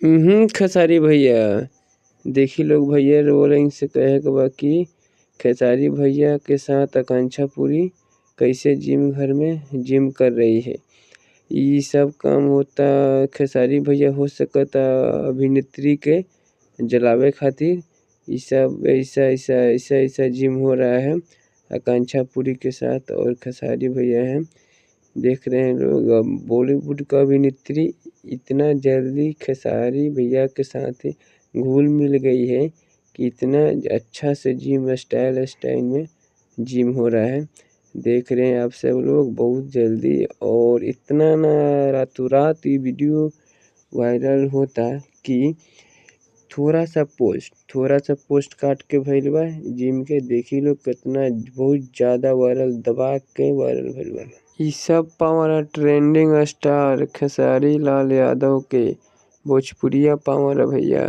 खेसारी भैया देखी लोग भैया रो रही से कहे के बा कि खेसारी भैया के साथ आकांक्षा पूरी कैसे जिम घर में जिम कर रही है। ये सब काम होता खेसारी भैया हो सकता अभिनेत्री के जलावे खातिर। ये सब ऐसा जिम हो रहा है आकांक्षा पूरी के साथ और खेसारी भैया है। देख रहे हैं लोग बॉलीवुड का अभिनेत्री इतना जल्दी खेसारी भैया के साथ घुल मिल गई है कि इतना अच्छा से जिम स्टाइल में जिम हो रहा है। देख रहे हैं आप सब लोग बहुत जल्दी और इतना ना रातों रात ये वीडियो वायरल होता कि थोड़ा सा पोस्ट काट के भइल बा जिम के। देखी लोग कितना बहुत ज़्यादा वायरल दबा के वायरल भइल बा। ई सब power trending star Khesari Lal Yadav के भोजपुरिया पावर भैया।